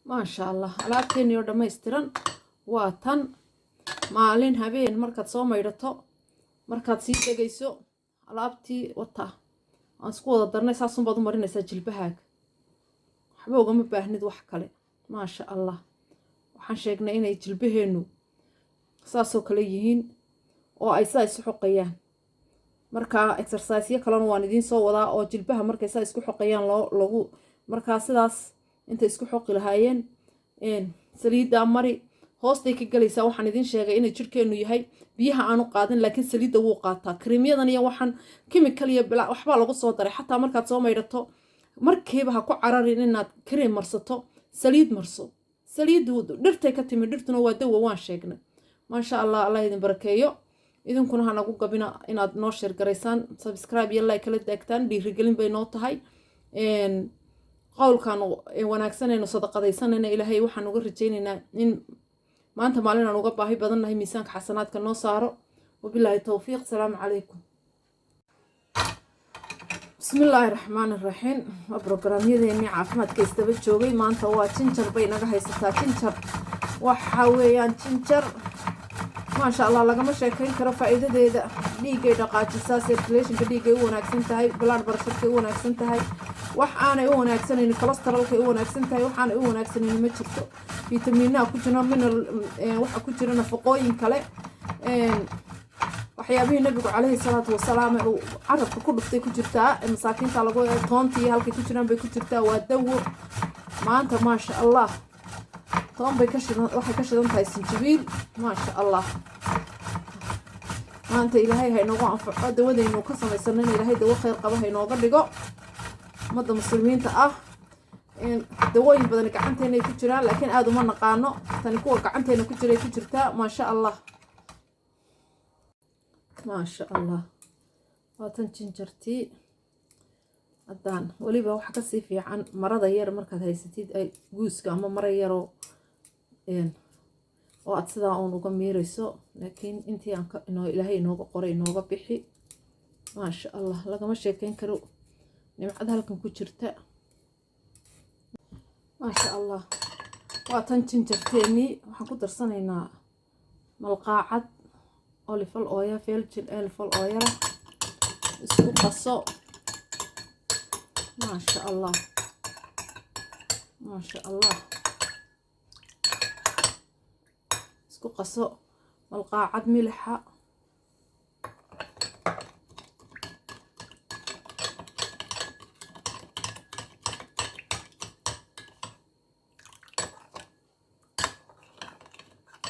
ما شاء الله alaabteeni oo dhammaystiran waa tan maalin habeen markaad soo maydhato markaad sii degayso alaabtii wata aan isku wada darnay saasun baad u marinaysaa jilbahaaga waxba ugama baahnid wax kale maasha allah waxaan sheegnay inay jilbaheenu saasoo kale yihiin oo ay saa isu xoqayaan markaa exercise kalena waan idiin soo wadaa oo jilbaha markay saa isku xoqayaan lagu markaa sidaas inta isku xoqi lahaayeen saliidda mari hoostay ka galaysaa waxaan idiin sheegay inay jirkeenu yahay biyaha aanu qaadin laakiin saliidda wuu qaataa kareemyadan iyo waxaan chemical iyo waxbaa lagu soo daray xataa markaad soo maydhato markiiba ha ku cararin inaad kareem marsato saliid marso saliiddu dhirtay ka timi dhirtuna waa dawa waan sheegnay maasha allah allah idin barakeeyo idinkuna ha nagu gabina inaad noo sheer garaysaan subscribe iyo like kala daagtaan dhiirigelin bay noo tahay qowlkan wanaagsanayno sadaqadaysanayna ilaahay waxaan uga rajaynaynaa in maanta maalin aan uga baahi badannahay miisaanka xasanaadka noo saaro wabilaahi towfiiq salaamu calaykum bismillaahi raxmaani raxiim waa brograamyadeennii caafimaadka istaba joogay maanta waa jinjar bay naga haysataa jinjar waxa weeyaan jinjar maasha allah lagama sheekayn karo faa'iidadeeda dhiiggay dhaqaajisaa circulationka dhiiggay u wanaagsan tahay blood pressurkay u wanaagsan tahay wax aanay u wanaagsanaynin cholesterolkay u wanaagsan tahay waxaanay u wanaagsanaynin ma jirto fitamiinaha ku jira mineral waxa ku jira nafaqooyin kale waxyaabihii nabigu calayhi salaatu wasalaam uu carabka ku dhuftay ku jirtaa masaakiinta lagu toontii halkay ku jiraan bay ku jirtaa waa dawo maanta maasha allah toon bay waxay ka shidan tahay sinjibiil maasha allah maanta ilaahay ha inoogu anfaco dawadaynu ka samaysano in ilaahay dawo khayr qaba ha inooga dhigo ummadda muslimiinta ah dawooyin badan gacanteena ay ku jiraan laakiin aada uma naqaano tani kuwa gacanteena ku jiray ku jirtaa maasha allah maasha allah waa tan jinjartii haddaan weliba waxa kasii fiican marada yar markaad haysatid ay guuska ama mara yaroo oo aad sidaa uun uga miirayso laakiin intii aan ilaahay inooga qoray inooga bixi maasha allah lagama sheekayn karo nimcada halkan ku jirta maasha allah waa tan jinjarteennii waxaan ku darsanaynaa malqaacad olifal ooya feeljil elifal ooyala isku qaso maasha allah maasha allah isku qaso malqaacad milixa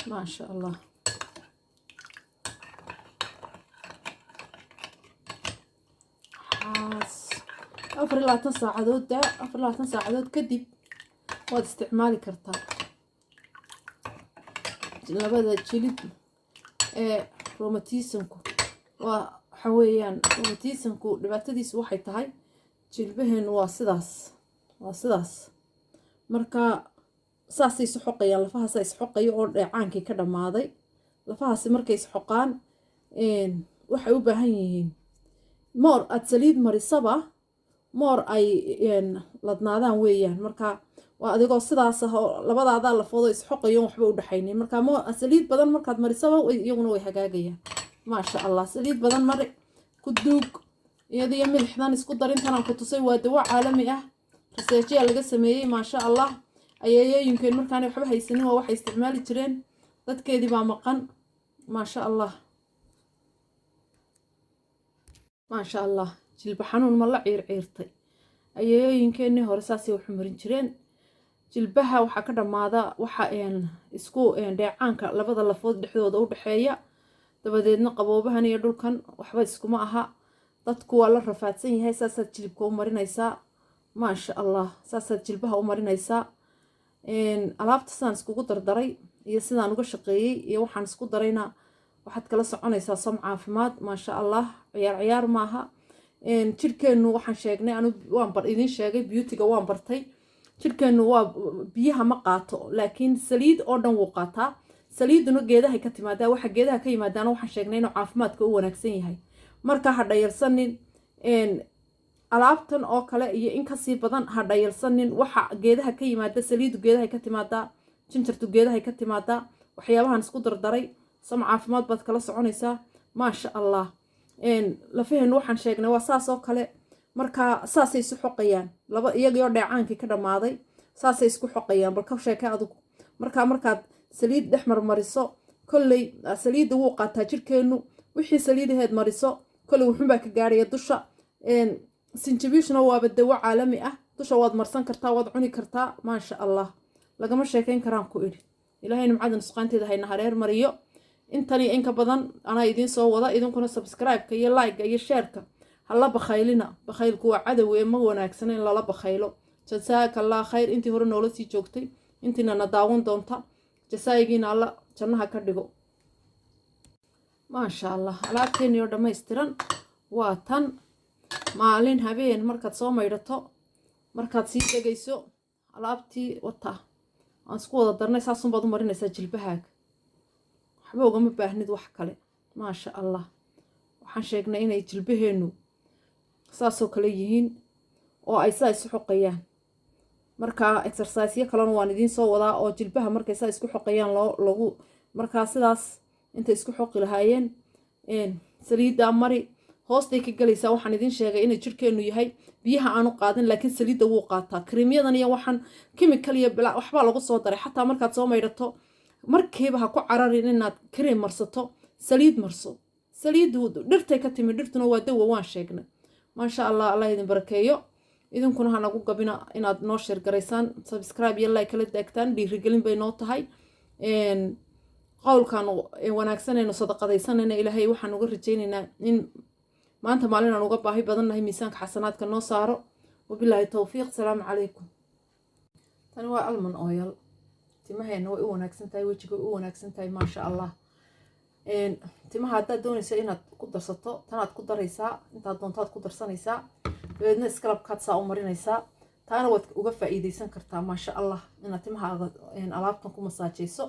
maasha allah afar iyo labaatan saacadood kadib waad isticmaali kartaa labada jilib ee rheumatismku waxa weeyaan rheumatismku dhibaatadiisu waxay tahay jilbaheenu waa sidaas marka saasay isu xoqayaan lafahaasa isxoqayo oo dheecaankii ka dhammaaday lafahaasi markay isxoqaan waxay u baahan yihiin moor aad saliid marisaba moor ay ladnaadaan weeyaan marka waa adigoo sidaas ah oo labadaada lafoodo isxoqayo waxba u dhaxaynin marka saliid badan markaad marisaba iyaguna way hagaagayaan maasha allah saliid badan mari ku duug iyadiyo milixdan isku darintan aan ku tusay waa dawo caalami ah researchya laga sameeyey maasha allah ayeeyooyinkeen markaan waxba haysanin waa waxay isticmaali jireen dadkeedii baa maqan maasha allah maasha allah jilba xanuun ma la ciirciirtay ayeeyooyinkeenii hore saasay waxu marin jireen jilbaha waxaa ka dhammaada waxa isku dheecaanka labada lafood dhexdooda u dhexeeya dabadeedna qaboobahan iyo dhulkan waxba iskuma aha dadku waa la rafaadsan yahay saasaad jilibka u marinaysaa maasha allah saasaad jilbaha u marinaysaa alaabta sidaan iskugu dardaray iyo sidaan uga shaqeeyey iyo waxaan isku darayna waxaad kala soconaysaa som caafimaad maasha allah ciyaar maaha jirkeenu waxaan sheegnay waan idiin sheegay beautyga waan bartay jirkeenu waa biyaha ma qaato laakiin saliid oo dhan wuu qaataa saliiduna geedahay ka timaadaa waxa geedaha ka yimaadaana waxaan sheegnay inuu caafimaadka u wanaagsan yahay marka ha dhayarsanin alaabtan oo kale iyo in kasii badan ha dhayalsanin. waxa geedaha ka yimaada saliidu geedaha ka timaadaa, jinjartu geedaha ka timaadaa, waxyaabahan isku dardaray sam caafimaad baad kala soconaysaa. maasha allah. lafaheen waxaan sheegnay waa saas oo kale. markaa saasay isu xoqayaan laba iyagoo dheecaankii ka dhammaaday saasay isku xoqayaan. bal ka sheeke adigu markaad saliid dhex marmariso kolley saliidda wuu qaataa jirkeenu. wixii saliidaheed mariso kolley wuxuunbaa ka gaaraya dusha. sinjibiishna waaba dawo caalami ah, dusha waad marsan kartaa, waad cuni kartaa. maasha allah lagama sheekayn karaan ku idhi. ilaahay nimcada nusqaanteeda hayna hareer mariyo. intani inka badan anaa idiin soo wada. idinkuna subscribe-ka iyo like-ga iyo share-ka hala bakhaylina. bakhaylku waa cadow ee ma wanaagsana in lala bakhaylo. jazaaka allah khayr. intii hore noola sii joogtay intiina na daawan doonta jasaayigiina alla jannaha ka dhigo. maasha allah alaabteennii oo dhammaystiran waa tan. maalin habeen markaad soo maydhato markaad sii degayso alaabtii wata aan isku wada darnay saasunbaad u marinaysaa jilbahaaga. waxba ugama baahnid wax kale. maasha allah waxaan sheegnay inay jilbaheennu saasoo kale yihiin oo ay saa isu xoqayaan. markaa exerciseyo kalena waan idiin soo wadaa oo jilbaha markay saa isku xoqayaan lagu markaa sidaas intay isku xoqi lahaayeen saliiddaa mari hoostay ka galaysaa. waxaan idiin sheegay inay jirkeenu yahay biyaha aanu qaadin laakiin saliidda wuu qaataa. kariimyadan iyo waxaan chemical iyo waxbaa lagu soo daray. xataa markaad soo maydhato markiiba ha ku cararin inaad kareem marsato, saliid marso. saliiddu dhirtay ka timi, dhirtuna waa dawo waan sheegnay. maasha allah allah idin barakeeyo. idinkuna ha nagu gabina inaad noo sheer garaysaan, subscribe iyo like kala daagtaan. dhiirigelin bay noo tahay. qowlkan wanaagsanayno sadaqadaysanayna ilaahay waxaan uga rajaynaynaa in maanta maalin aan uga baahi badannahay miisaanka xasanaadka noo saaro. wabilaahi towfiiq. salaamu calaykum. tani waa almond oil. timaheena way u wanaagsan tahay, wejiga way u wanaagsan tahay. maasha allah. timaha haddaad doonaysa inaad ku darsato tanaad ku daraysaa, intaad doontaad ku darsanaysaa, dabeedna iskalabkaad saa u marinaysaa. taana waad uga faa'iidaysan kartaa maasha allah inaad timahaaga alaabtan ku masaajayso.